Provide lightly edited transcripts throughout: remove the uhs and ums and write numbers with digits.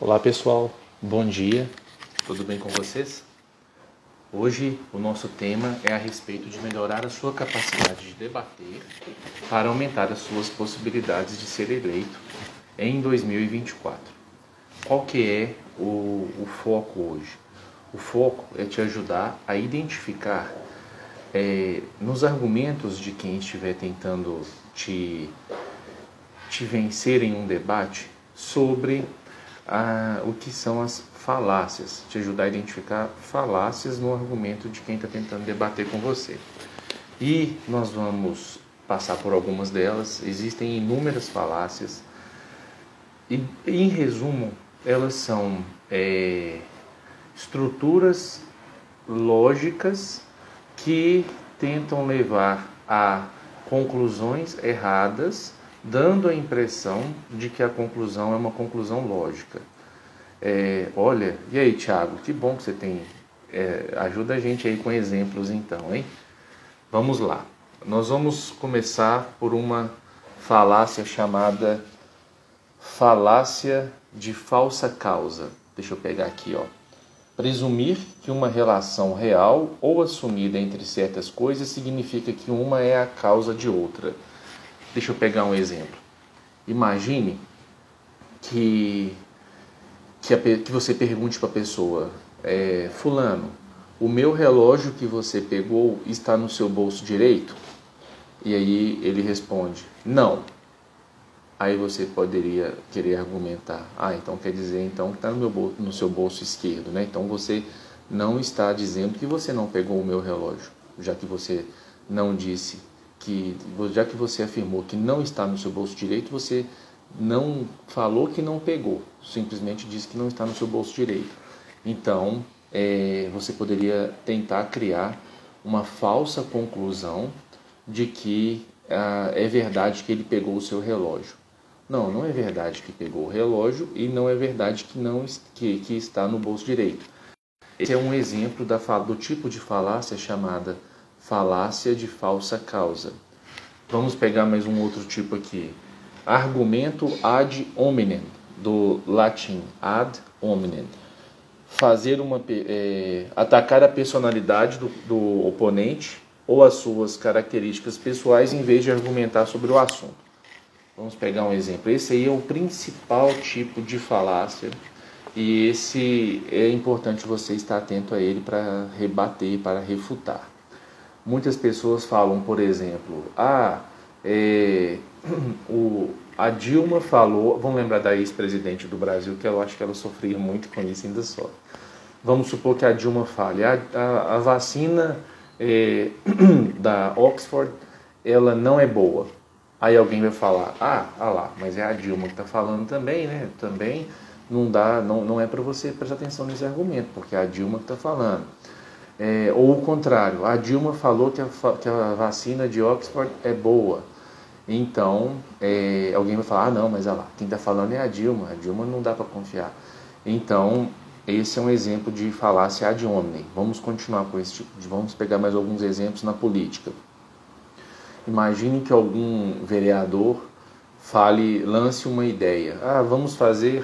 Olá pessoal, bom dia, tudo bem com vocês? Hoje o nosso tema é a respeito de melhorar a sua capacidade de debater para aumentar as suas possibilidades de ser eleito em 2024. Qual que é o foco hoje? O foco é te ajudar a identificar nos argumentos de quem estiver tentando te vencer em um debate sobre o que são as falácias, te ajudar a identificar falácias no argumento de quem está tentando debater com você. E nós vamos passar por algumas delas. Existem inúmeras falácias e, em resumo, elas são estruturas lógicas que tentam levar a conclusões erradas, dando a impressão de que a conclusão é uma conclusão lógica. Olha, e aí, Thiago, que bom que você tem. Ajuda a gente aí com exemplos então, hein? Vamos lá. Nós vamos começar por uma falácia chamada falácia de falsa causa. Deixa eu pegar aqui, ó. Presumir que uma relação real ou assumida entre certas coisas significa que uma é a causa de outra. Deixa eu pegar um exemplo. Imagine que você pergunte para a pessoa: fulano, o meu relógio que você pegou está no seu bolso direito? E aí ele responde: não. Aí você poderia querer argumentar: então quer dizer então que está no seu bolso esquerdo, né? Então você não está dizendo que você não pegou o meu relógio, já que você não disse já que você afirmou que não está no seu bolso direito, você não falou que não pegou, simplesmente disse que não está no seu bolso direito. Então, você poderia tentar criar uma falsa conclusão de que é verdade que ele pegou o seu relógio. Não, não é verdade que pegou o relógio e não é verdade que está no bolso direito. Esse é um exemplo do tipo de falácia chamada falácia de falsa causa. Vamos pegar mais um outro tipo aqui. Argumento ad hominem, do latim ad hominem. Atacar a personalidade do oponente ou as suas características pessoais em vez de argumentar sobre o assunto. Vamos pegar um exemplo. Esse aí é o principal tipo de falácia e esse é importante você estar atento a ele para rebater, para refutar. Muitas pessoas falam, por exemplo, a Dilma falou, vamos lembrar da ex-presidente do Brasil, que eu acho que ela sofria muito com isso, ainda só. Vamos supor que a Dilma fale: a vacina da Oxford, ela não é boa. Aí alguém vai falar: lá, mas é a Dilma que está falando também, né? Também não é para você prestar atenção nesse argumento, porque é a Dilma que está falando. Ou o contrário, a Dilma falou que a vacina de Oxford é boa. Então, alguém vai falar: não, mas olha lá, quem está falando é a Dilma não dá para confiar. Então, esse é um exemplo de falácia ad hominem. Vamos continuar com esse tipo vamos pegar mais alguns exemplos na política. Imagine que algum vereador lance uma ideia: vamos fazer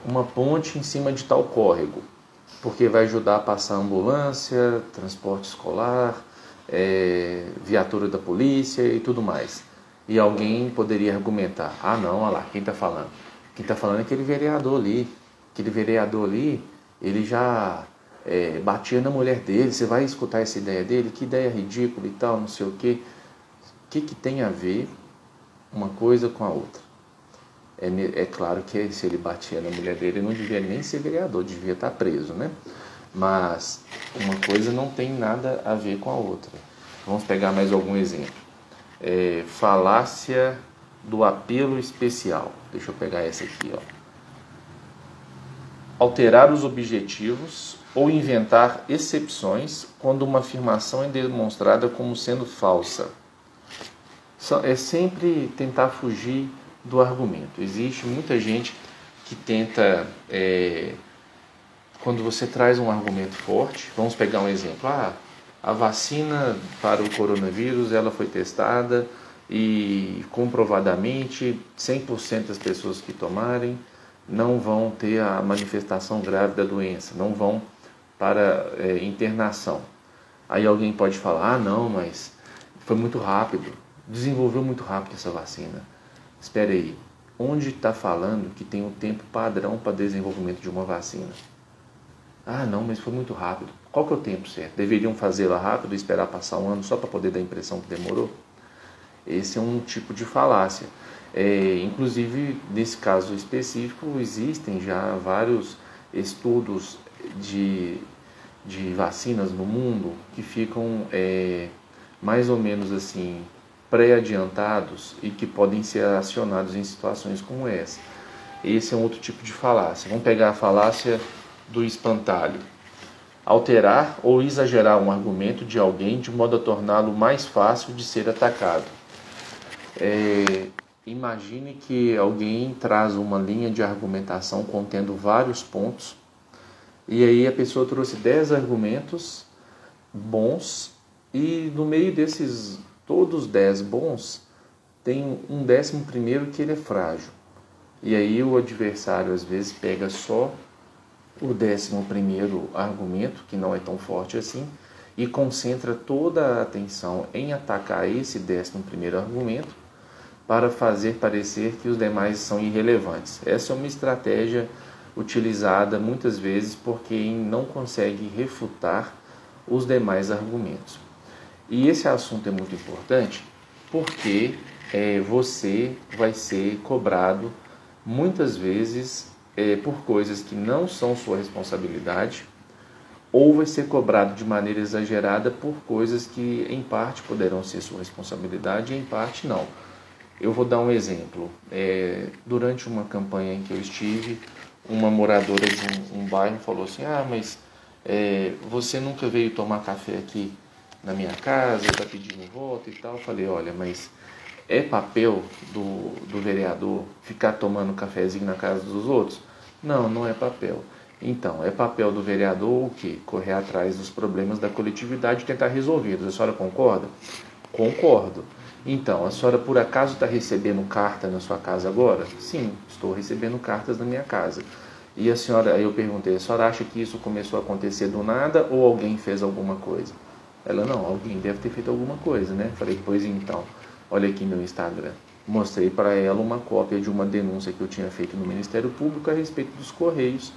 uma ponte em cima de tal córrego, porque vai ajudar a passar ambulância, transporte escolar, viatura da polícia e tudo mais. E alguém poderia argumentar: não, olha lá, quem está falando? Quem está falando é aquele vereador ali. Aquele vereador ali, ele já batia na mulher dele. Você vai escutar essa ideia dele? Que ideia ridícula e tal, não sei o quê. O que tem a ver uma coisa com a outra? É claro que se ele batia na mulher dele, ele não devia nem ser vereador, devia estar preso, né? Mas uma coisa não tem nada a ver com a outra. Vamos pegar mais algum exemplo. Falácia do apelo especial. Deixa eu pegar essa aqui, ó. Alterar os objetivos ou inventar exceções quando uma afirmação é demonstrada como sendo falsa. É sempre tentar fugir do argumento. Existe muita gente que tenta, quando você traz um argumento forte, vamos pegar um exemplo: a vacina para o coronavírus, ela foi testada e comprovadamente 100% das pessoas que tomarem não vão ter a manifestação grave da doença, não vão para internação. Aí alguém pode falar, não, mas foi muito rápido, desenvolveu muito rápido essa vacina. Espera aí, onde está falando que tem um tempo padrão para desenvolvimento de uma vacina? Ah, não, mas foi muito rápido. Qual que é o tempo certo? Deveriam fazê-la rápido e esperar passar um ano só para poder dar a impressão que demorou? Esse é um tipo de falácia. Inclusive, nesse caso específico, existem já vários estudos de vacinas no mundo que ficam mais ou menos assim pré-adiantados e que podem ser acionados em situações como essa. Esse é um outro tipo de falácia. Vamos pegar a falácia do espantalho. Alterar ou exagerar um argumento de alguém de modo a torná-lo mais fácil de ser atacado. Imagine que alguém traz uma linha de argumentação contendo vários pontos e aí a pessoa trouxe 10 argumentos bons e no meio desses todos 10 bons tem um 11º que ele é frágil. E aí o adversário às vezes pega só o 11º argumento, que não é tão forte assim, e concentra toda a atenção em atacar esse 11º argumento para fazer parecer que os demais são irrelevantes. Essa é uma estratégia utilizada muitas vezes por quem não consegue refutar os demais argumentos. E esse assunto é muito importante porque você vai ser cobrado muitas vezes por coisas que não são sua responsabilidade, ou vai ser cobrado de maneira exagerada por coisas que em parte poderão ser sua responsabilidade e em parte não. Eu vou dar um exemplo. Durante uma campanha em que eu estive, uma moradora de um bairro falou assim, mas você nunca veio tomar café aqui na minha casa, está pedindo voto e tal. Eu falei, olha, mas é papel do vereador ficar tomando cafezinho na casa dos outros? Não, não é papel. Então, é papel do vereador o quê? Correr atrás dos problemas da coletividade e tentar resolvê-los. A senhora concorda? Concordo. Então, a senhora por acaso está recebendo carta na sua casa agora? Sim, estou recebendo cartas na minha casa. E a senhora, aí eu perguntei, a senhora acha que isso começou a acontecer do nada ou alguém fez alguma coisa? Ela, não, alguém deve ter feito alguma coisa, né? Falei, pois então, olha aqui meu Instagram. Mostrei para ela uma cópia de uma denúncia que eu tinha feito no Ministério Público a respeito dos Correios,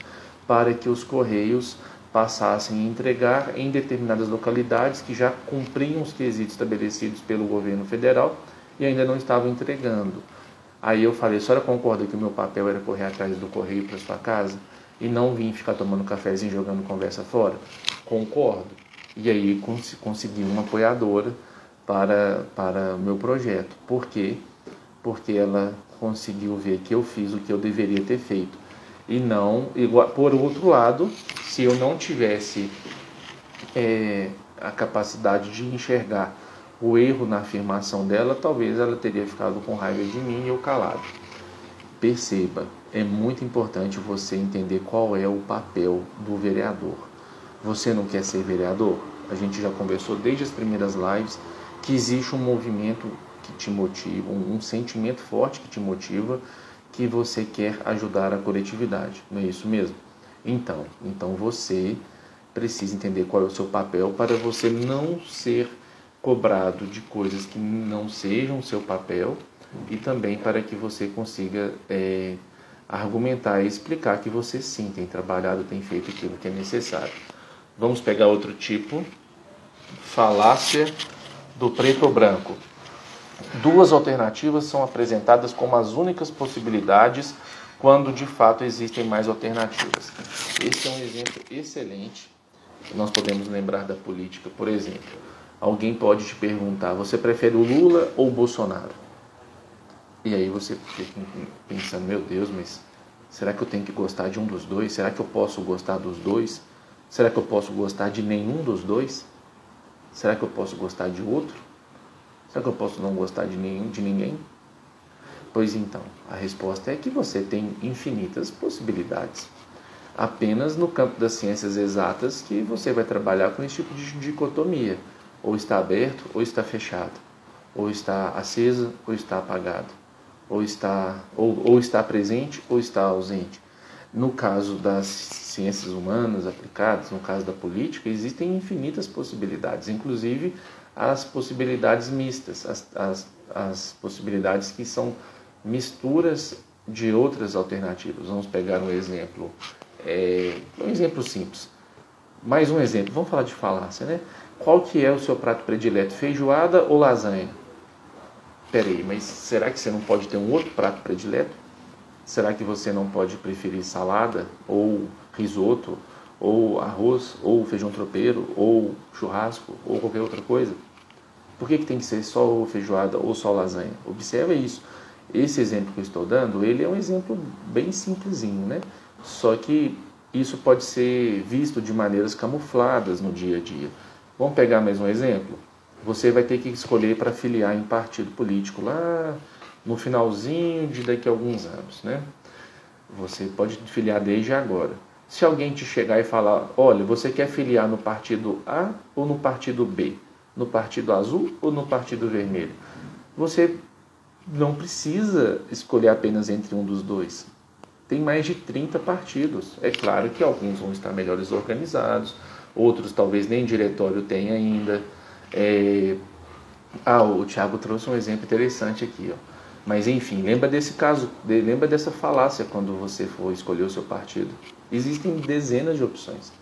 para que os Correios passassem a entregar em determinadas localidades que já cumpriam os quesitos estabelecidos pelo governo federal e ainda não estavam entregando. Aí eu falei, a senhora concorda que o meu papel era correr atrás do correio para sua casa e não vir ficar tomando cafezinho e jogando conversa fora? Concordo. E aí consegui uma apoiadora para o meu projeto. Por quê? Porque ela conseguiu ver que eu fiz o que eu deveria ter feito. E não, por outro lado, se eu não tivesse a capacidade de enxergar o erro na afirmação dela, talvez ela teria ficado com raiva de mim e eu calado. Perceba, é muito importante você entender qual é o papel do vereador. Você não quer ser vereador? A gente já conversou desde as primeiras lives que existe um movimento que te motiva, um sentimento forte que te motiva, que você quer ajudar a coletividade, não é isso mesmo? Então você precisa entender qual é o seu papel para você não ser cobrado de coisas que não sejam o seu papel e também para que você consiga argumentar e explicar que você sim tem trabalhado, tem feito aquilo que é necessário. Vamos pegar outro tipo, falácia do preto ou branco. Duas alternativas são apresentadas como as únicas possibilidades quando de fato existem mais alternativas. Esse é um exemplo excelente. Nós podemos lembrar da política, por exemplo. Alguém pode te perguntar, você prefere o Lula ou o Bolsonaro? E aí você fica pensando, meu Deus, mas será que eu tenho que gostar de um dos dois? Será que eu posso gostar dos dois? Será que eu posso gostar de nenhum dos dois? Será que eu posso gostar de outro? Será que eu posso não gostar de ninguém? Pois então, a resposta é que você tem infinitas possibilidades. Apenas no campo das ciências exatas que você vai trabalhar com esse tipo de dicotomia. Ou está aberto ou está fechado. Ou está acesa ou está apagado. ou está presente ou está ausente. No caso das ciências humanas aplicadas, no caso da política, existem infinitas possibilidades, inclusive as possibilidades mistas, as possibilidades que são misturas de outras alternativas. Vamos pegar um exemplo simples. Mais um exemplo, vamos falar de falácia, né? Qual que é o seu prato predileto, feijoada ou lasanha? Peraí, mas será que você não pode ter um outro prato predileto? Será que você não pode preferir salada, ou risoto, ou arroz, ou feijão tropeiro, ou churrasco, ou qualquer outra coisa? Por que tem que ser só feijoada ou só lasanha? Observa isso. Esse exemplo que eu estou dando, ele é um exemplo bem simplesinho, né? Só que isso pode ser visto de maneiras camufladas no dia a dia. Vamos pegar mais um exemplo? Você vai ter que escolher para filiar em partido político lá no finalzinho de daqui a alguns anos, né? Você pode filiar desde agora. Se alguém te chegar e falar, olha, você quer filiar no partido A ou no partido B? No partido azul ou no partido vermelho? Você não precisa escolher apenas entre um dos dois. Tem mais de 30 partidos. É claro que alguns vão estar melhores organizados, outros talvez nem diretório tenha ainda. O Thiago trouxe um exemplo interessante aqui, ó. Mas enfim, lembra desse caso, lembra dessa falácia quando você for escolher o seu partido. Existem dezenas de opções.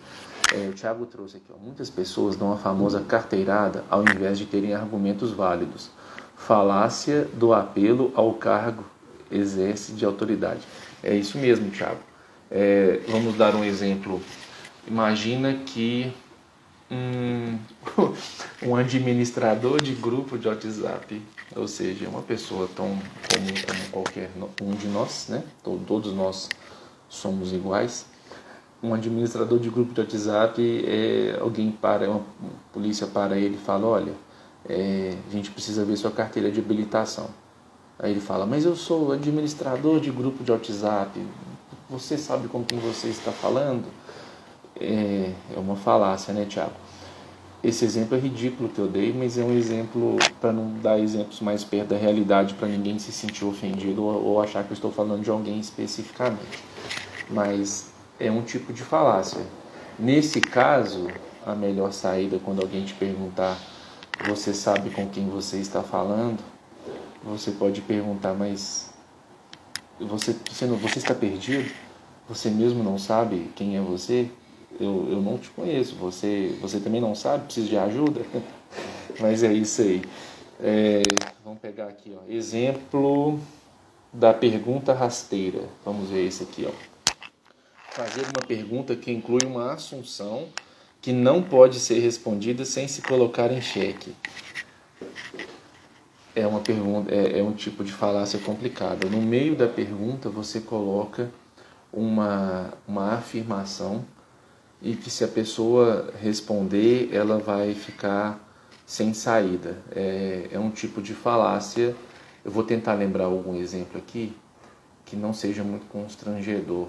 O Thiago trouxe aqui, ó, muitas pessoas dão a famosa carteirada ao invés de terem argumentos válidos. Falácia do apelo ao cargo exerce de autoridade. É isso mesmo, Thiago. Vamos dar um exemplo. Imagina que um administrador de grupo de WhatsApp, ou seja, uma pessoa tão comum como qualquer um de nós, né? Todos nós somos iguais. Um administrador de grupo de WhatsApp, uma polícia para ele e fala, olha, a gente precisa ver sua carteira de habilitação. Aí ele fala, mas eu sou administrador de grupo de WhatsApp, você sabe com quem você está falando? É uma falácia, né, Thiago? Esse exemplo é ridículo que eu dei, mas é um exemplo para não dar exemplos mais perto da realidade, para ninguém se sentir ofendido ou achar que eu estou falando de alguém especificamente. Mas é um tipo de falácia. Nesse caso, a melhor saída, quando alguém te perguntar, você sabe com quem você está falando? Você pode perguntar, mas você está perdido? Você mesmo não sabe quem é você? Eu não te conheço, você também não sabe, precisa de ajuda? Mas é isso aí. Vamos pegar aqui, ó, exemplo da pergunta rasteira. Vamos ver esse aqui, ó. Fazer uma pergunta que inclui uma assunção que não pode ser respondida sem se colocar em xeque. É uma pergunta, é um tipo de falácia complicada. No meio da pergunta você coloca uma afirmação e que se a pessoa responder, ela vai ficar sem saída. É um tipo de falácia. Eu vou tentar lembrar algum exemplo aqui que não seja muito constrangedor.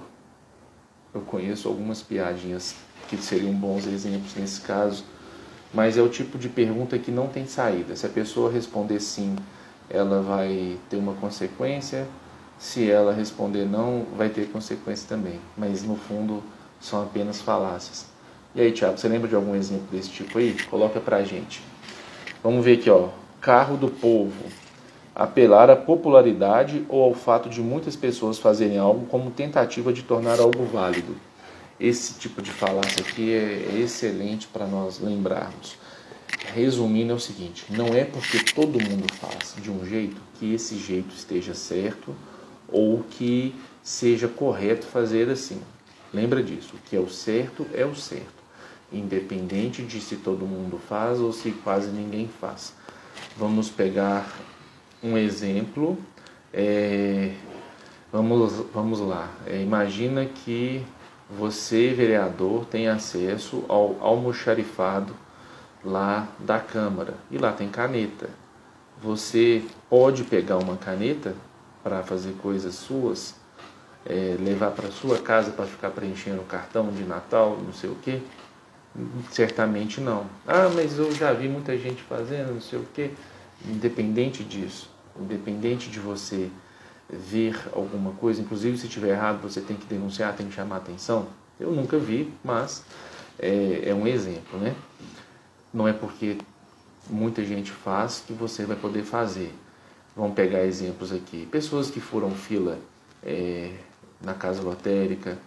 Eu conheço algumas piadinhas que seriam bons exemplos nesse caso, mas é o tipo de pergunta que não tem saída. Se a pessoa responder sim, ela vai ter uma consequência. Se ela responder não, vai ter consequência também. Mas no fundo são apenas falácias. E aí, Thiago, você lembra de algum exemplo desse tipo aí? Coloca pra gente. Vamos ver aqui, ó. Carro do povo. Apelar à popularidade ou ao fato de muitas pessoas fazerem algo como tentativa de tornar algo válido. Esse tipo de falácia aqui é excelente para nós lembrarmos. Resumindo, é o seguinte: não é porque todo mundo faz de um jeito que esse jeito esteja certo ou que seja correto fazer assim. Lembra disso, o que é o certo, independente de se todo mundo faz ou se quase ninguém faz. Vamos pegar um exemplo. Vamos lá. Imagina que você, vereador, tem acesso ao almoxarifado lá da Câmara e lá tem caneta. Você pode pegar uma caneta para fazer coisas suas, levar para sua casa para ficar preenchendo o cartão de Natal, não sei o quê? Certamente não. Mas eu já vi muita gente fazendo, não sei o quê. Independente disso, independente de você ver alguma coisa, inclusive se estiver errado você tem que denunciar, tem que chamar a atenção. Eu nunca vi, mas é um exemplo, né? Não é porque muita gente faz que você vai poder fazer. Vamos pegar exemplos aqui. Pessoas que furam fila na casa lotérica,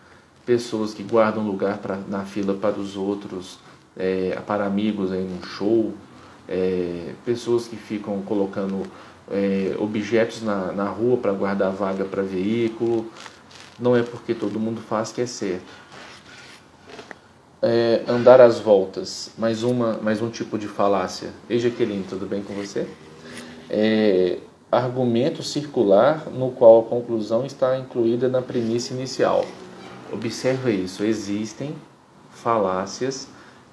pessoas que guardam lugar na fila para os outros, para amigos aí num show, pessoas que ficam colocando objetos na rua para guardar vaga para veículo. Não é porque todo mundo faz que é certo. Andar às voltas, mais um tipo de falácia. Ei, Jaqueline, tudo bem com você? Argumento circular no qual a conclusão está incluída na premissa inicial. Observa isso, existem falácias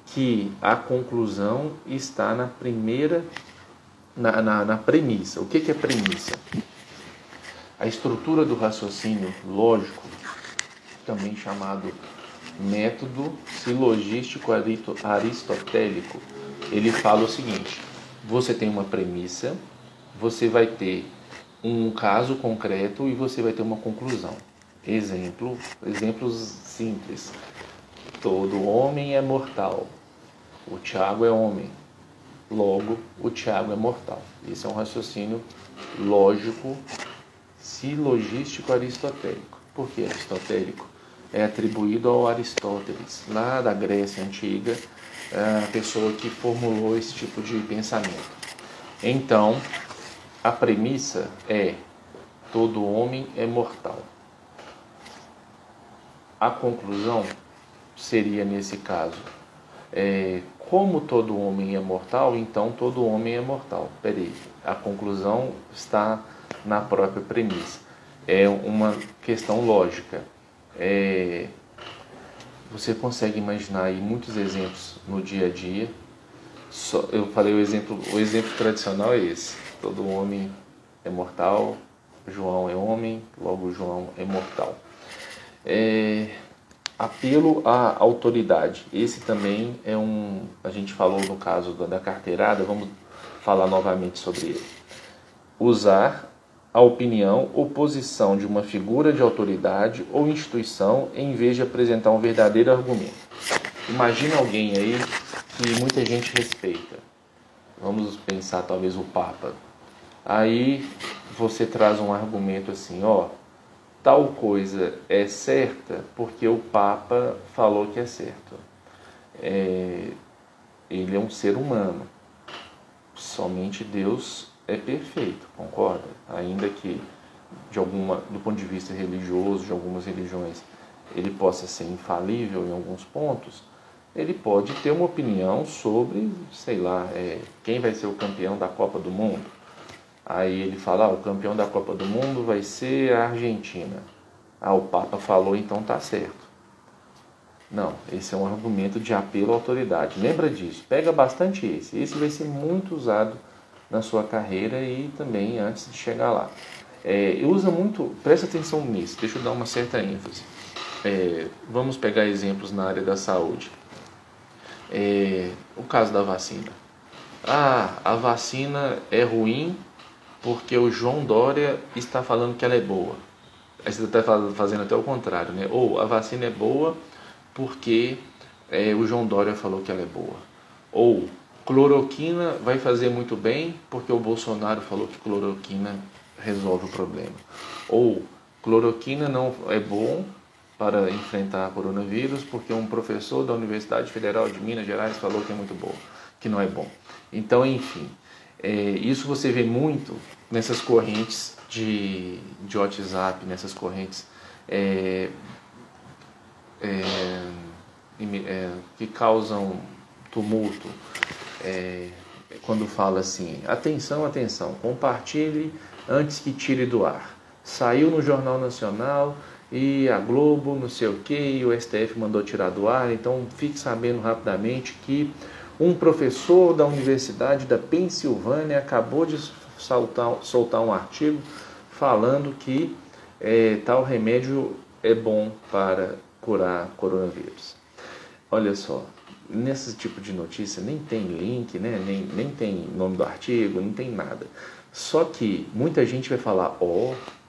que a conclusão está na primeira, na premissa. O que é premissa? A estrutura do raciocínio lógico, também chamado método silogístico aristotélico, ele fala o seguinte: você tem uma premissa, você vai ter um caso concreto e você vai ter uma conclusão. Exemplos simples. Todo homem é mortal. O Tiago é homem. Logo, o Tiago é mortal. Esse é um raciocínio lógico, silogístico aristotélico. Por que aristotélico? É atribuído ao Aristóteles, lá da Grécia Antiga, a pessoa que formulou esse tipo de pensamento. Então, a premissa é: todo homem é mortal. A conclusão seria, nesse caso, como todo homem é mortal, então todo homem é mortal. Peraí, a conclusão está na própria premissa. É uma questão lógica. Você consegue imaginar aí muitos exemplos no dia a dia. Eu falei o exemplo tradicional é esse: todo homem é mortal, João é homem, logo João é mortal. Apelo à autoridade. Esse também a gente falou no caso da carteirada, vamos falar novamente sobre ele. Usar a opinião ou posição de uma figura de autoridade ou instituição em vez de apresentar um verdadeiro argumento. Imagina alguém aí que muita gente respeita. Vamos pensar talvez o Papa. Aí você traz um argumento assim: tal coisa é certa porque o Papa falou que é certo. Ele é um ser humano. Somente Deus é perfeito, concorda? Ainda que do ponto de vista religioso, de algumas religiões, ele possa ser infalível em alguns pontos, ele pode ter uma opinião sobre, sei lá, quem vai ser o campeão da Copa do Mundo. Aí ele fala: o campeão da Copa do Mundo vai ser a Argentina. O Papa falou, então tá certo. Não, esse é um argumento de apelo à autoridade. Lembra disso, pega bastante esse. Esse vai ser muito usado na sua carreira e também antes de chegar lá. Usa muito, presta atenção nisso, deixa eu dar uma certa ênfase. Vamos pegar exemplos na área da saúde. O caso da vacina. A vacina é ruim porque o João Dória está falando que ela é boa. Aí você está fazendo até o contrário, né? Ou a vacina é boa porque o João Dória falou que ela é boa. Ou cloroquina vai fazer muito bem porque o Bolsonaro falou que cloroquina resolve o problema. Ou cloroquina não é bom para enfrentar coronavírus porque um professor da Universidade Federal de Minas Gerais falou que é muito bom, que não é bom. Então, enfim, isso você vê muito nessas correntes de WhatsApp, nessas correntes que causam tumulto, quando fala assim: atenção, atenção, compartilhe antes que tire do ar. Saiu no Jornal Nacional e a Globo, não sei o que, e o STF mandou tirar do ar, então fique sabendo rapidamente que um professor da Universidade da Pensilvânia acabou de soltar um artigo falando que tal remédio é bom para curar coronavírus. Olha só, nesse tipo de notícia nem tem link, né? nem tem nome do artigo, não tem nada. Só que muita gente vai falar: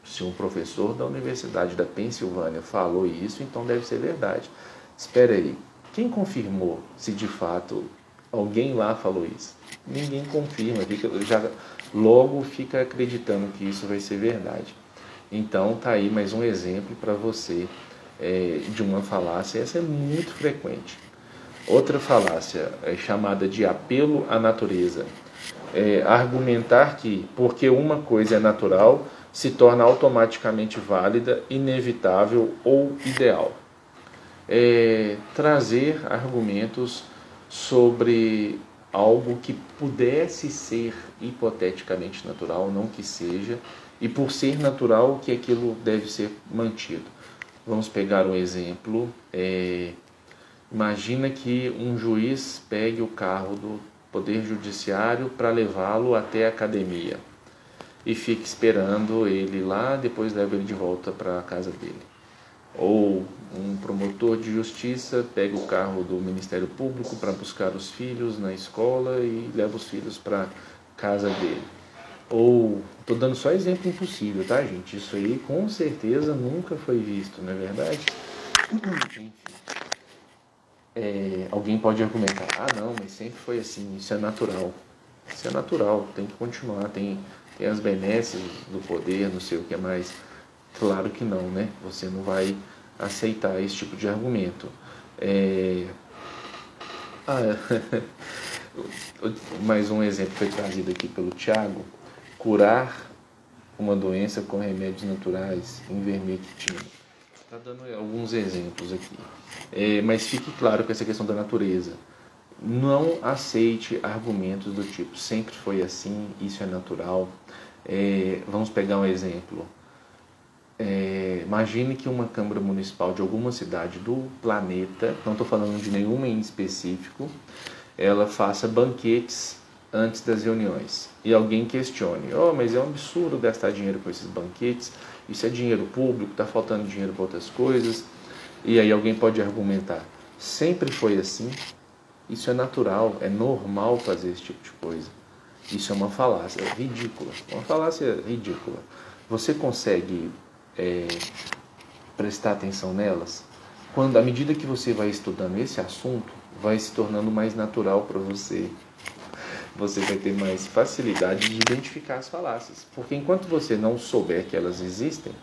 Se um professor da Universidade da Pensilvânia falou isso, então deve ser verdade. Espera aí, quem confirmou se de fato alguém lá falou isso? Ninguém confirma, logo fica acreditando que isso vai ser verdade. Então tá aí mais um exemplo para você de uma falácia. Essa é muito frequente. Outra falácia é chamada de apelo à natureza. Argumentar que porque uma coisa é natural se torna automaticamente válida, inevitável ou ideal. Trazer argumentos sobre algo que pudesse ser hipoteticamente natural, não que seja, e por ser natural que aquilo deve ser mantido. Vamos pegar um exemplo. Imagina que um juiz pegue o carro do Poder Judiciário para levá-lo até a academia e fique esperando ele lá, depois leva ele de volta para a casa dele. Ou um promotor de justiça pega o carro do Ministério Público para buscar os filhos na escola e leva os filhos para a casa dele. Ou, estou dando só exemplo impossível, tá, gente? Isso aí com certeza nunca foi visto, não é verdade? Enfim. Alguém pode argumentar, não, mas sempre foi assim, isso é natural. Isso é natural, tem que continuar, tem as benesses do poder, não sei o que mais. Claro que não, né? Você não vai aceitar esse tipo de argumento. Mais um exemplo foi trazido aqui pelo Tiago. Curar uma doença com remédios naturais, ivermectina. Está dando alguns exemplos aqui. Mas fique claro com essa questão da natureza. Não aceite argumentos do tipo, sempre foi assim, isso é natural. Vamos pegar um exemplo. Imagine que uma Câmara Municipal de alguma cidade do planeta, não estou falando de nenhuma em específico, ela faça banquetes antes das reuniões. E alguém questione, mas é um absurdo gastar dinheiro com esses banquetes, isso é dinheiro público, está faltando dinheiro para outras coisas. E aí alguém pode argumentar, sempre foi assim, isso é natural, é normal fazer esse tipo de coisa. Isso é uma falácia ridícula, uma falácia ridícula. Você consegue prestar atenção nelas? À medida que você vai estudando esse assunto, vai se tornando mais natural para você. Você vai ter mais facilidade de identificar as falácias. Porque enquanto você não souber que elas existem,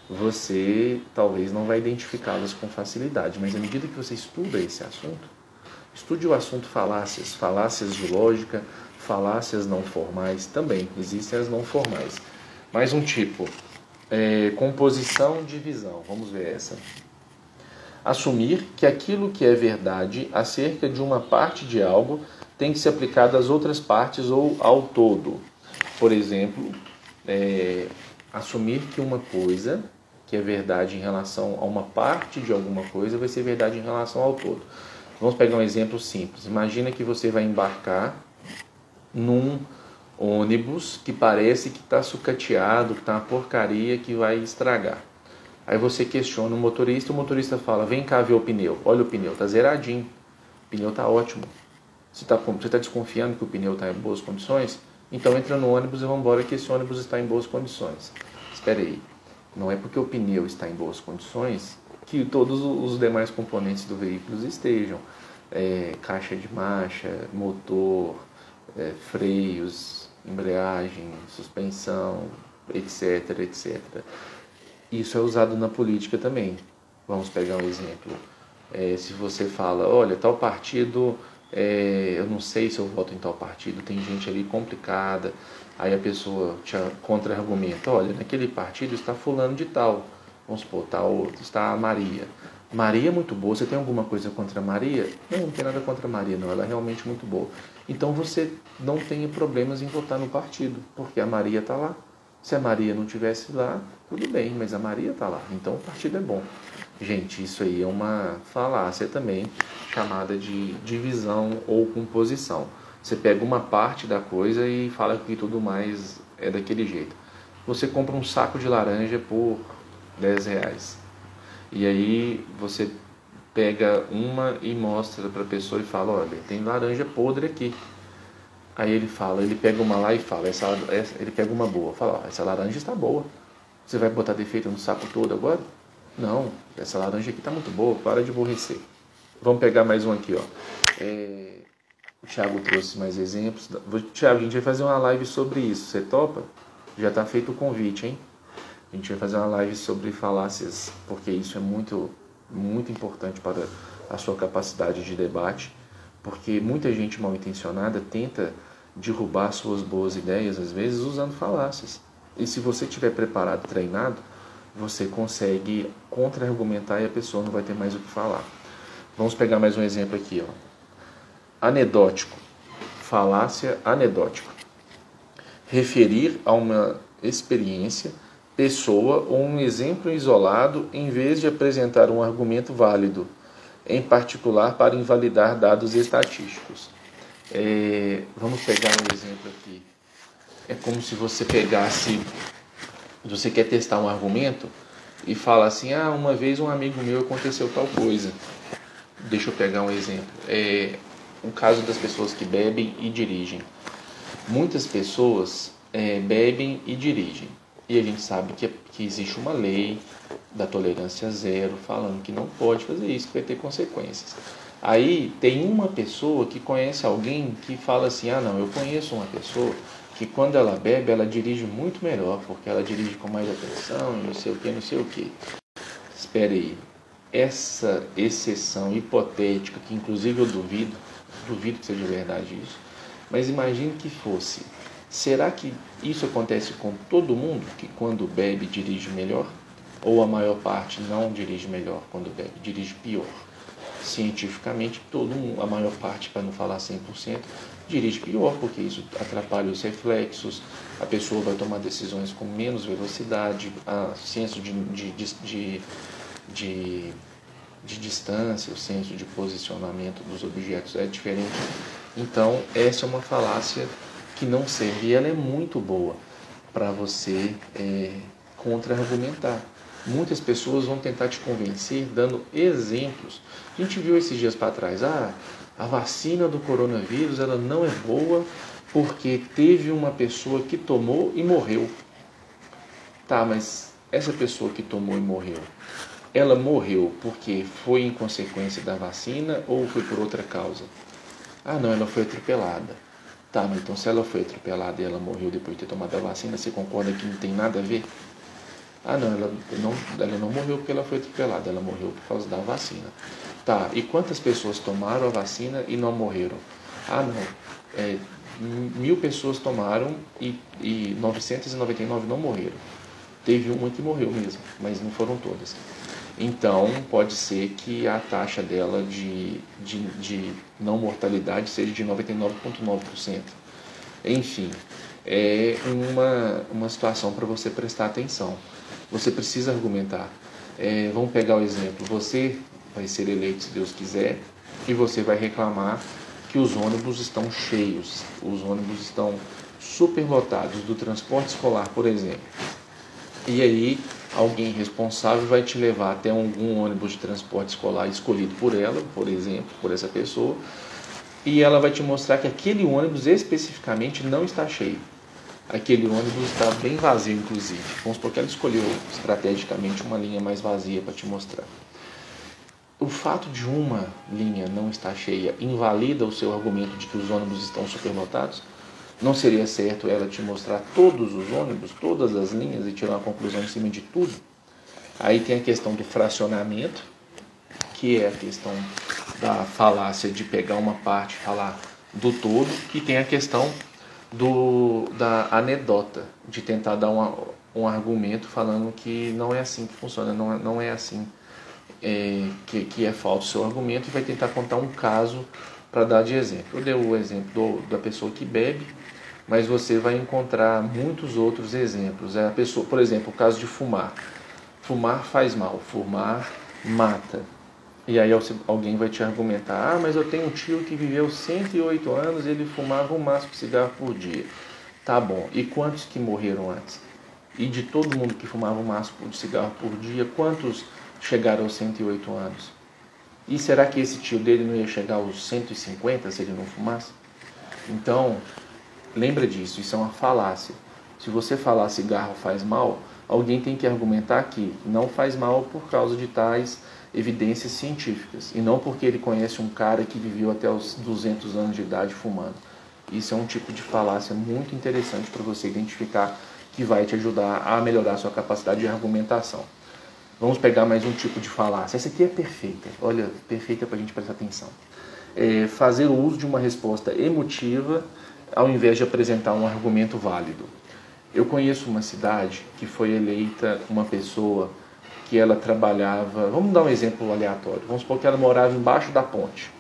você talvez não vai identificá-las com facilidade. Mas à medida que você estuda esse assunto, estude o assunto falácias de lógica, falácias não formais também. Existem as não formais. Mais um tipo, composição de visão. Vamos ver essa. Assumir que aquilo que é verdade acerca de uma parte de algo tem que ser aplicado às outras partes ou ao todo. Por exemplo, assumir que uma coisa que é verdade em relação a uma parte de alguma coisa vai ser verdade em relação ao todo. Vamos pegar um exemplo simples. Imagina que você vai embarcar num ônibus que parece que está sucateado, que está uma porcaria, que vai estragar. Aí você questiona o motorista fala, vem cá ver o pneu. Olha o pneu, está zeradinho, o pneu está ótimo. Você está desconfiando que o pneu está em boas condições? Então entra no ônibus e vamos embora que esse ônibus está em boas condições. Espera aí, não é porque o pneu está em boas condições que todos os demais componentes do veículo estejam. Caixa de marcha, motor, freios, embreagem, suspensão, etc, etc. Isso é usado na política também. Vamos pegar um exemplo. Se você fala, olha, tal partido, eu não sei se eu voto em tal partido, tem gente ali complicada, aí a pessoa te contra-argumenta, olha, naquele partido está fulano de tal, vamos supor, está a Maria. Maria é muito boa, você tem alguma coisa contra a Maria? Não tem nada contra a Maria, não, ela é realmente muito boa. Então você não tem problemas em votar no partido, porque a Maria está lá. Se a Maria não estivesse lá, tudo bem, mas a Maria está lá, então o partido é bom. Gente, isso aí é uma falácia também, chamada de divisão ou composição. Você pega uma parte da coisa e fala que tudo mais é daquele jeito. Você compra um saco de laranja por R$10. E aí você pega uma e mostra para a pessoa e fala, olha, tem laranja podre aqui. Aí ele pega uma lá e fala, ele pega uma boa, fala, essa laranja está boa. Você vai botar defeito no saco todo agora? Não, essa laranja aqui está muito boa, para de aborrecer. Vamos pegar mais um aqui, ó. O Thiago trouxe mais exemplos. Thiago, a gente vai fazer uma live sobre isso. Você topa? Já está feito o convite, hein? A gente vai fazer uma live sobre falácias, porque isso é muito, muito importante para a sua capacidade de debate, porque muita gente mal intencionada tenta derrubar suas boas ideias, às vezes, usando falácias. E se você estiver preparado, treinado, você consegue contra-argumentar e a pessoa não vai ter mais o que falar. Vamos pegar mais um exemplo aqui, ó. Anedótico. Falácia anedótica. Referir a uma experiência, pessoa ou um exemplo isolado em vez de apresentar um argumento válido, em particular para invalidar dados estatísticos. Vamos pegar um exemplo aqui. É como se você pegasse, você quer testar um argumento e fala assim, uma vez um amigo meu aconteceu tal coisa. Deixa eu pegar um exemplo. O caso das pessoas que bebem e dirigem. Muitas pessoas bebem e dirigem. E a gente sabe que existe uma lei da tolerância zero falando que não pode fazer isso, que vai ter consequências. Aí tem uma pessoa que conhece alguém que fala assim, não, eu conheço uma pessoa que quando ela bebe, ela dirige muito melhor, porque ela dirige com mais atenção, não sei o que, não sei o que. Espere aí. Essa exceção hipotética, que inclusive eu duvido que seja verdade isso, mas imagine que fosse. Será que isso acontece com todo mundo, que quando bebe dirige melhor? Ou a maior parte não dirige melhor quando bebe, dirige pior? Cientificamente, todo mundo, a maior parte, para não falar 100%, dirige pior, porque isso atrapalha os reflexos, a pessoa vai tomar decisões com menos velocidade, o senso de distância, o senso de posicionamento dos objetos é diferente. Então, essa é uma falácia que não serve, e ela é muito boa para você contra-argumentar. Muitas pessoas vão tentar te convencer dando exemplos. A gente viu esses dias para trás, a vacina do coronavírus ela não é boa porque teve uma pessoa que tomou e morreu. Tá, mas essa pessoa que tomou e morreu, ela morreu porque foi em consequência da vacina ou foi por outra causa? Não, ela foi atropelada. Tá, mas então se ela foi atropelada e ela morreu depois de ter tomado a vacina, você concorda que não tem nada a ver? Não, ela não morreu porque ela foi atropelada, ela morreu por causa da vacina. Tá, e quantas pessoas tomaram a vacina e não morreram? Não, 1.000 pessoas tomaram e 999 não morreram. Teve uma que morreu mesmo, mas não foram todas. Então, pode ser que a taxa dela de não mortalidade seja de 99,9%. Enfim, é uma situação para você prestar atenção. Você precisa argumentar. Vamos pegar o exemplo. Você vai ser eleito, se Deus quiser, e você vai reclamar que os ônibus estão cheios, os ônibus estão superlotados do transporte escolar, por exemplo. E aí, alguém responsável vai te levar até algum ônibus de transporte escolar escolhido por ela, por exemplo, por essa pessoa, e ela vai te mostrar que aquele ônibus especificamente não está cheio. Aquele ônibus está bem vazio, inclusive. Vamos supor que ela escolheu estrategicamente uma linha mais vazia para te mostrar. O fato de uma linha não estar cheia invalida o seu argumento de que os ônibus estão superlotados? Não seria certo ela te mostrar todos os ônibus, todas as linhas e tirar uma conclusão em cima de tudo? Aí tem a questão do fracionamento, que é a questão da falácia de pegar uma parte e falar do todo, que tem a questão da anedota, de tentar dar um argumento falando que não é assim que funciona, não é assim que é falso o seu argumento, e vai tentar contar um caso para dar de exemplo. Eu dei o exemplo da pessoa que bebe, mas você vai encontrar muitos outros exemplos. A pessoa, por exemplo, o caso de fumar. Fumar faz mal, fumar mata. E aí alguém vai te argumentar, mas eu tenho um tio que viveu 108 anos e ele fumava um maço de cigarro por dia. Tá bom, e quantos que morreram antes? E de todo mundo que fumava um maço de cigarro por dia, quantos chegaram aos 108 anos? E será que esse tio dele não ia chegar aos 150 se ele não fumasse? Então, lembra disso, isso é uma falácia. Se você falar cigarro faz mal, alguém tem que argumentar que não faz mal por causa de tais evidências científicas, e não porque ele conhece um cara que viveu até os 200 anos de idade fumando. Isso é um tipo de falácia muito interessante para você identificar, que vai te ajudar a melhorar a sua capacidade de argumentação. Vamos pegar mais um tipo de falácia. Essa aqui é perfeita, olha, perfeita para a gente prestar atenção. Fazer o uso de uma resposta emotiva ao invés de apresentar um argumento válido. Eu conheço uma cidade que foi eleita uma pessoa que ela trabalhava, vamos dar um exemplo aleatório, vamos supor que ela morava embaixo da ponte.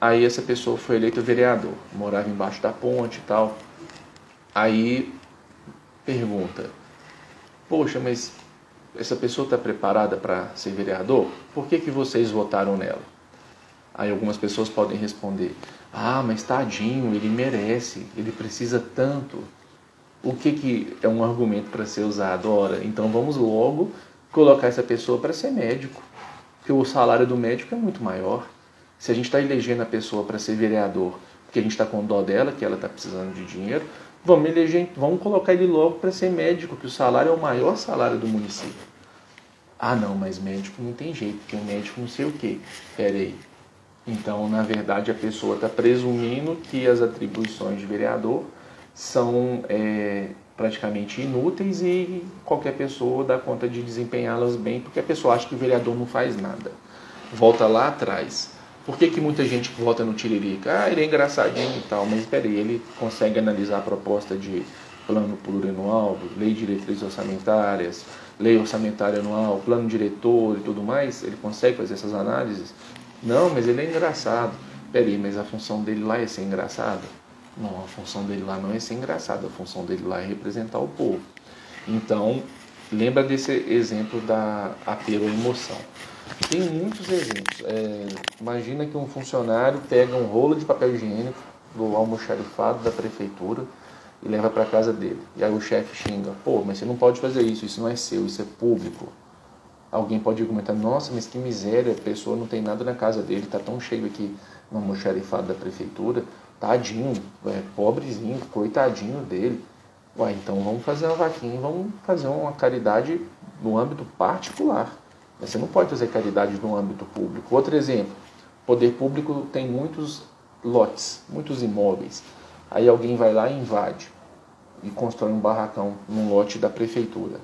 Aí essa pessoa foi eleita vereador, morava embaixo da ponte e tal. Aí pergunta, poxa, mas essa pessoa está preparada para ser vereador? Por que vocês votaram nela? Aí algumas pessoas podem responder, mas tadinho, ele merece, ele precisa tanto. O que é um argumento para ser usado? Ora, então vamos logo colocar essa pessoa para ser médico, porque o salário do médico é muito maior. Se a gente está elegendo a pessoa para ser vereador, porque a gente está com dó dela, que ela está precisando de dinheiro, vamos colocar ele logo para ser médico, que o salário é o maior salário do município. Não, mas médico não tem jeito, porque o médico não sei o quê. Pera aí. Então, na verdade, a pessoa está presumindo que as atribuições de vereador são praticamente inúteis e qualquer pessoa dá conta de desempenhá-las bem, porque a pessoa acha que o vereador não faz nada. Volta lá atrás. Por que muita gente vota no Tiririca? Ele é engraçadinho e tal, mas peraí, ele consegue analisar a proposta de plano plurianual, lei de diretrizes orçamentárias, lei orçamentária anual, plano diretor e tudo mais? Ele consegue fazer essas análises? Não, mas ele é engraçado. Peraí, mas a função dele lá é ser engraçado? Não, a função dele lá não é ser engraçado, a função dele lá é representar o povo. Então, lembra desse exemplo da apelo à emoção. Tem muitos exemplos. Imagina que um funcionário pega um rolo de papel higiênico do almoxarifado da prefeitura e leva para casa dele. E aí o chefe xinga, mas você não pode fazer isso não é seu, isso é público. Alguém pode argumentar, nossa, mas que miséria, a pessoa não tem nada na casa dele, está tão cheio aqui no almoxarifado da prefeitura, tadinho, pobrezinho, coitadinho dele. Então vamos fazer uma vaquinha, vamos fazer uma caridade no âmbito particular. Você não pode fazer caridade no âmbito público. Outro exemplo, o poder público tem muitos lotes, muitos imóveis. Aí alguém vai lá e invade e constrói um barracão num lote da prefeitura.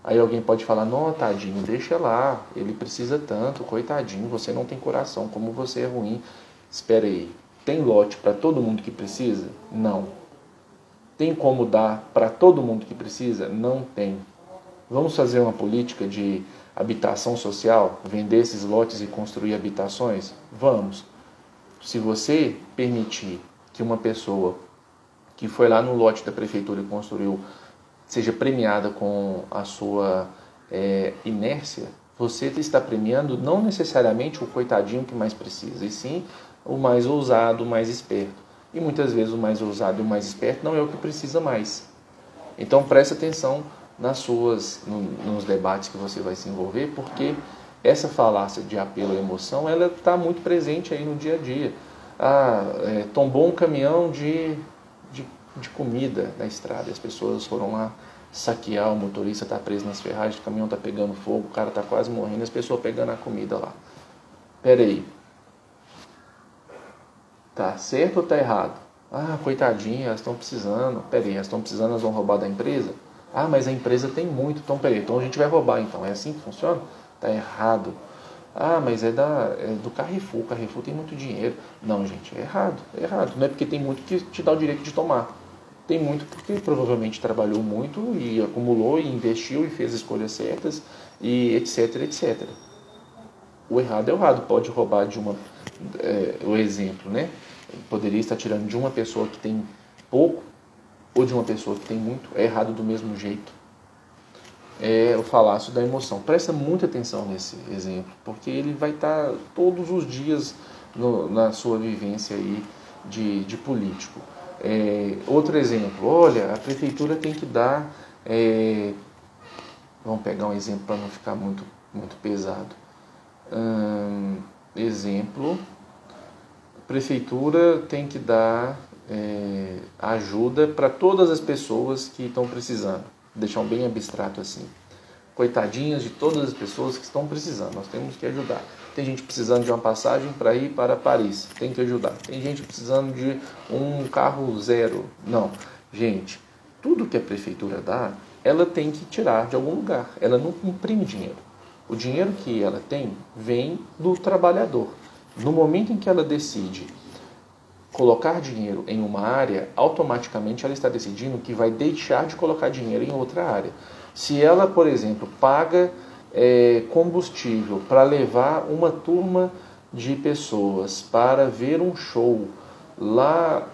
Aí alguém pode falar, não, tadinho, deixa lá, ele precisa tanto, coitadinho, você não tem coração, como você é ruim. Espera aí, tem lote para todo mundo que precisa? Não. Tem como dar para todo mundo que precisa? Não tem. Vamos fazer uma política de habitação social, vender esses lotes e construir habitações? Vamos. Se você permitir que uma pessoa que foi lá no lote da prefeitura e construiu seja premiada com a sua inércia, você está premiando não necessariamente o coitadinho que mais precisa, e sim o mais ousado, o mais esperto. E muitas vezes o mais ousado e o mais esperto não é o que precisa mais. Então preste atenção nos debates que você vai se envolver, porque essa falácia de apelo à emoção, ela está muito presente aí no dia a dia. Tombou um caminhão de comida na estrada, as pessoas foram lá saquear, o motorista está preso nas ferragens, o caminhão está pegando fogo, o cara está quase morrendo, as pessoas pegando a comida lá. Pera aí, tá certo ou tá errado? Coitadinha, elas estão precisando. Pera aí, elas estão precisando, elas vão roubar da empresa? Mas a empresa tem muito, então peraí, então a gente vai roubar, então é assim que funciona? Tá errado. Mas é do Carrefour, o Carrefour tem muito dinheiro. Não, gente, é errado. Não é porque tem muito que te dá o direito de tomar. Tem muito porque provavelmente trabalhou muito e acumulou e investiu e fez escolhas certas e etc, etc. O errado é o errado. Pode roubar o exemplo, né? Poderia estar tirando de uma pessoa que tem pouco ou de uma pessoa que tem muito. É errado do mesmo jeito. É o falácio da emoção. Presta muita atenção nesse exemplo, porque ele vai estar todos os dias na sua vivência aí de político. Outro exemplo, olha, a prefeitura tem que dar... vamos pegar um exemplo para não ficar muito, muito pesado. Exemplo, a prefeitura tem que dar ajuda para todas as pessoas que estão precisando. deixar um bem abstrato assim. Coitadinhas de todas as pessoas que estão precisando, nós temos que ajudar. Tem gente precisando de uma passagem para ir para Paris, tem que ajudar. Tem gente precisando de um carro zero. Não, gente, tudo que a prefeitura dá, ela tem que tirar de algum lugar. Ela não imprime dinheiro. O dinheiro que ela tem vem do trabalhador. No momento em que ela decide colocar dinheiro em uma área, automaticamente ela está decidindo que vai deixar de colocar dinheiro em outra área. Se ela, por exemplo, paga combustível para levar uma turma de pessoas para ver um show lá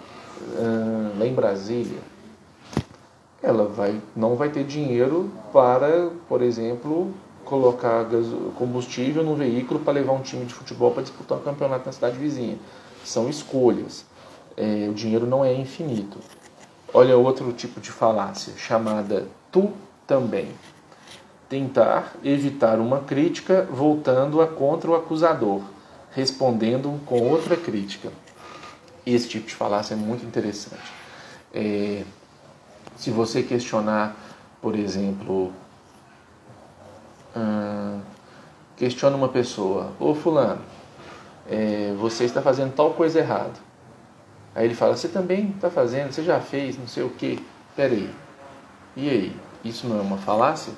em Brasília, ela não vai ter dinheiro para, por exemplo, colocar combustível no veículo para levar um time de futebol para disputar um campeonato na cidade vizinha. São escolhas. O dinheiro não é infinito. Olha outro tipo de falácia, chamada tu também. Tentar evitar uma crítica voltando-a contra o acusador, respondendo com outra crítica. Esse tipo de falácia é muito interessante. Se você questionar, por exemplo, questiona uma pessoa: ô fulano, você está fazendo tal coisa errada. Aí ele fala: você também está fazendo, você já fez, não sei o quê. Peraí, e aí? Isso não é uma falácia?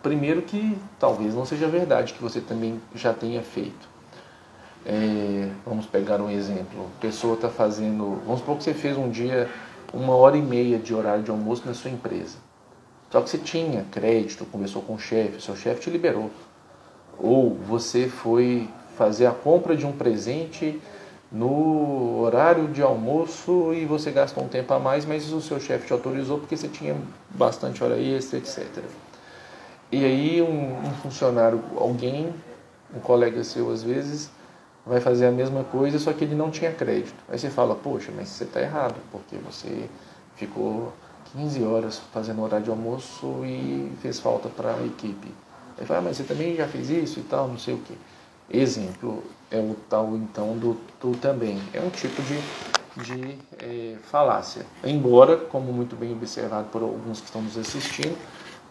Primeiro que talvez não seja verdade que você também já tenha feito. Vamos pegar um exemplo. A pessoa está fazendo... Vamos supor que você fez um dia 1h30 de horário de almoço na sua empresa. Só que você tinha crédito, conversou com o seu chefe te liberou. Ou você foi fazer a compra de um presente no horário de almoço e você gastou um tempo a mais, mas o seu chefe te autorizou porque você tinha bastante hora extra, etc. E aí um funcionário, um colega seu às vezes, vai fazer a mesma coisa, só que ele não tinha crédito. Aí você fala: poxa, mas você está errado, porque você ficou 15 horas fazendo horário de almoço e fez falta para a equipe. Aí fala: mas você também já fez isso e tal, não sei o quê. Exemplo é o tal então do tu também. É um tipo de falácia. Embora, como muito bem observado por alguns que estão nos assistindo,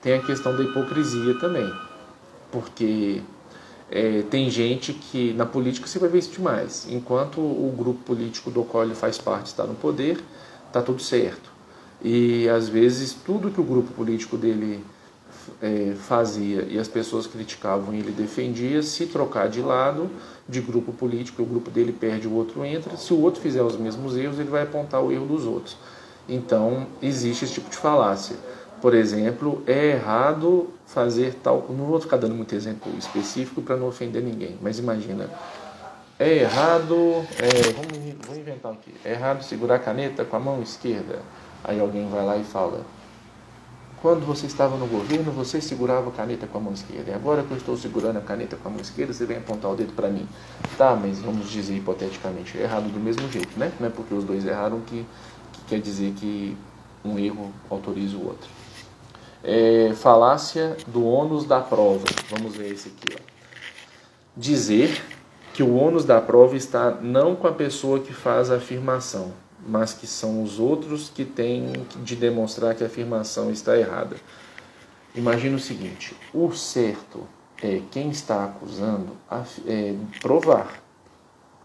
tem a questão da hipocrisia também. Porque tem gente que na política você vai ver isso demais. Enquanto o grupo político do qual ele faz parte está no poder, está tudo certo. E às vezes tudo que o grupo político dele fazia e as pessoas criticavam e ele defendia, se trocar de lado de grupo político, o grupo dele perde, o outro entra. Se o outro fizer os mesmos erros, ele vai apontar o erro dos outros. Então existe esse tipo de falácia. Por exemplo, é errado fazer tal... Não vou ficar dando muito exemplo específico para não ofender ninguém, mas imagina, é errado... vamos inventar aqui. É errado segurar a caneta com a mão esquerda. Aí alguém vai lá e fala: quando você estava no governo, você segurava a caneta com a mão esquerda. E agora que eu estou segurando a caneta com a mão esquerda, você vem apontar o dedo para mim. Tá, mas vamos dizer hipoteticamente, é errado do mesmo jeito, né? Não é porque os dois erraram que quer dizer que um erro autoriza o outro. Falácia do ônus da prova. Vamos ver esse aqui. Dizer que o ônus da prova está não com a pessoa que faz a afirmação, mas que são os outros que têm de demonstrar que a afirmação está errada. Imagina o seguinte: o certo é quem está acusando provar.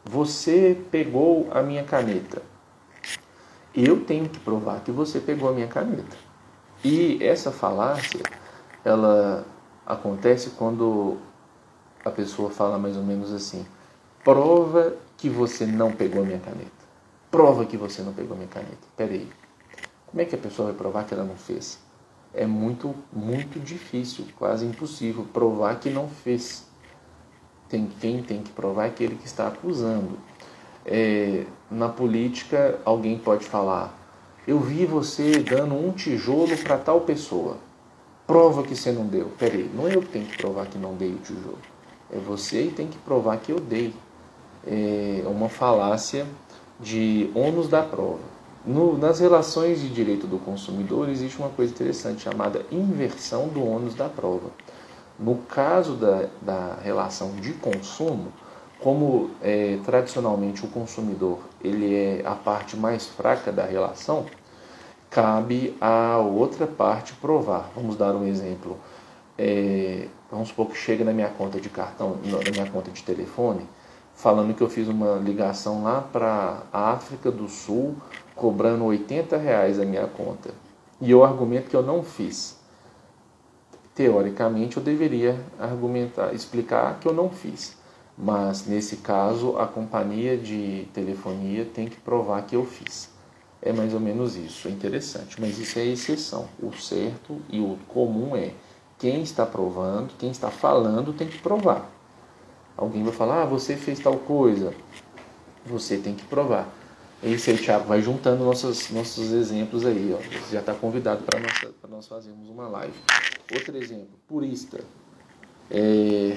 Você pegou a minha caneta. Eu tenho que provar que você pegou a minha caneta. E essa falácia, ela acontece quando a pessoa fala mais ou menos assim: prova que você não pegou a minha caneta. Prova que você não pegou a minha caneta. Peraí, como é que a pessoa vai provar que ela não fez? É muito, muito difícil, quase impossível provar que não fez. Quem tem que provar é aquele que está acusando. Na política, alguém pode falar: eu vi você dando um tijolo para tal pessoa. Prova que você não deu. Peraí, não é eu que tenho que provar que não dei o tijolo. É você que tem que provar que eu dei. É uma falácia de ônus da prova. Nas relações de direito do consumidor existe uma coisa interessante chamada inversão do ônus da prova. No caso da relação de consumo, como tradicionalmente o consumidor ele é a parte mais fraca da relação, cabe à outra parte provar. Vamos dar um exemplo. Vamos supor que chega na minha conta de cartão, na minha conta de telefone, falando que eu fiz uma ligação lá para a África do Sul, cobrando R$80 a minha conta. E eu argumento que eu não fiz. Teoricamente, eu deveria explicar que eu não fiz. Mas, nesse caso, a companhia de telefonia tem que provar que eu fiz. É mais ou menos isso. É interessante, mas isso é a exceção. O certo e o comum é quem está provando, quem está falando tem que provar. Alguém vai falar, você fez tal coisa. Você tem que provar. É isso aí, Thiago, vai juntando nossos exemplos aí. Ó. Você já está convidado para nós fazermos uma live. Outro exemplo, purista.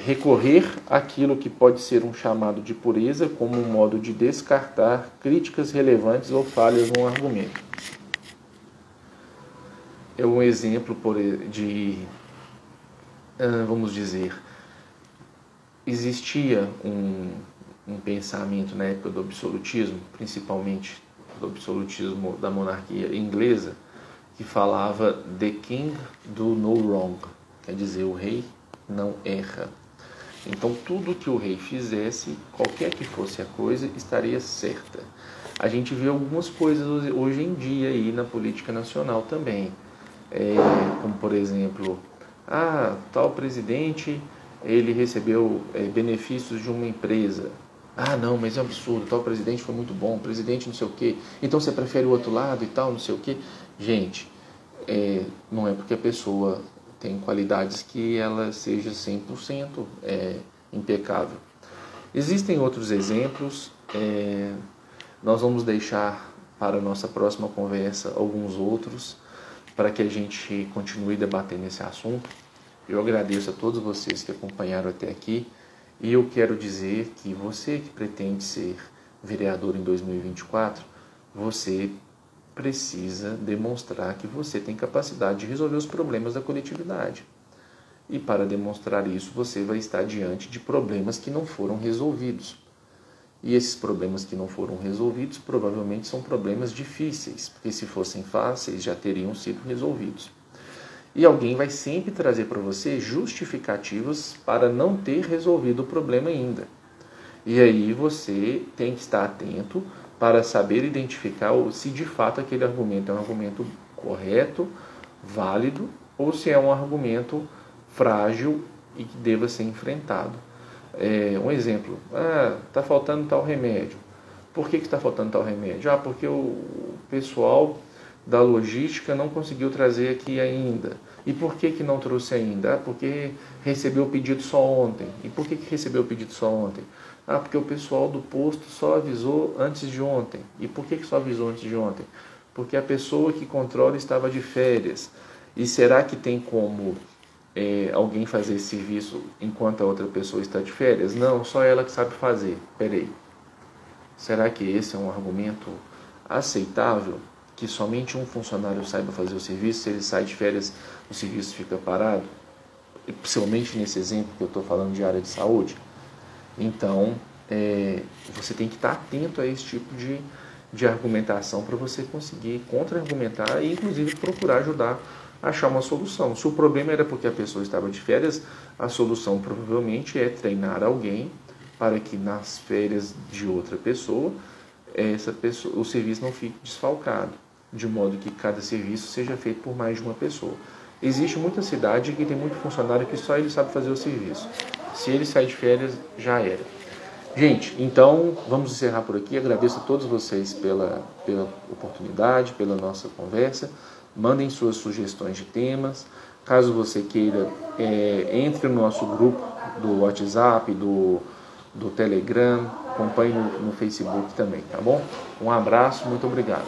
Recorrer àquilo que pode ser um chamado de pureza como um modo de descartar críticas relevantes ou falhas num argumento. É um exemplo vamos dizer, existia um pensamento na época do absolutismo, principalmente do absolutismo da monarquia inglesa, que falava "the king do no wrong", quer dizer, o rei não erra. Então tudo que o rei fizesse, qualquer que fosse a coisa, estaria certa. A gente vê algumas coisas hoje em dia aí na política nacional também, como por exemplo, tal presidente ele recebeu benefícios de uma empresa. Não, mas é um absurdo, tal presidente foi muito bom, presidente não sei o quê, então você prefere o outro lado e tal, não sei o quê. Gente, não é porque a pessoa tem qualidades que ela seja 100% impecável. Existem outros exemplos, nós vamos deixar para a nossa próxima conversa alguns outros, para que a gente continue debatendo esse assunto. Eu agradeço a todos vocês que acompanharam até aqui e eu quero dizer que você que pretende ser vereador em 2024, você precisa demonstrar que você tem capacidade de resolver os problemas da coletividade. E para demonstrar isso, você vai estar diante de problemas que não foram resolvidos. E esses problemas que não foram resolvidos provavelmente são problemas difíceis, porque se fossem fáceis já teriam sido resolvidos. E alguém vai sempre trazer para você justificativas para não ter resolvido o problema ainda. E aí você tem que estar atento para saber identificar se de fato aquele argumento é um argumento correto, válido, ou se é um argumento frágil e que deva ser enfrentado. Um exemplo, está faltando tal remédio. Por que está faltando tal remédio? Porque o pessoal da logística não conseguiu trazer aqui ainda. E por que não trouxe ainda? Porque recebeu o pedido só ontem. E por que recebeu o pedido só ontem? Porque o pessoal do posto só avisou antes de ontem. E por que só avisou antes de ontem? Porque a pessoa que controla estava de férias. E será que tem como alguém fazer esse serviço enquanto a outra pessoa está de férias? Não, só ela que sabe fazer. Peraí. Será que esse é um argumento aceitável? Que somente um funcionário saiba fazer o serviço, se ele sai de férias, o serviço fica parado? E, principalmente nesse exemplo que eu estou falando de área de saúde. Então, você tem que estar atento a esse tipo de argumentação para você conseguir contra-argumentar e, inclusive, procurar ajudar a achar uma solução. Se o problema era porque a pessoa estava de férias, a solução provavelmente é treinar alguém para que nas férias de outra pessoa, o serviço não fique desfalcado, de modo que cada serviço seja feito por mais de uma pessoa. Existe muita cidade que tem muito funcionário que só ele sabe fazer o serviço. Se ele sair de férias, já era. Gente, então vamos encerrar por aqui. Agradeço a todos vocês pela oportunidade, pela nossa conversa. Mandem suas sugestões de temas. Caso você queira, entre no nosso grupo do WhatsApp, do Telegram, acompanhe no Facebook também, tá bom? Um abraço, muito obrigado.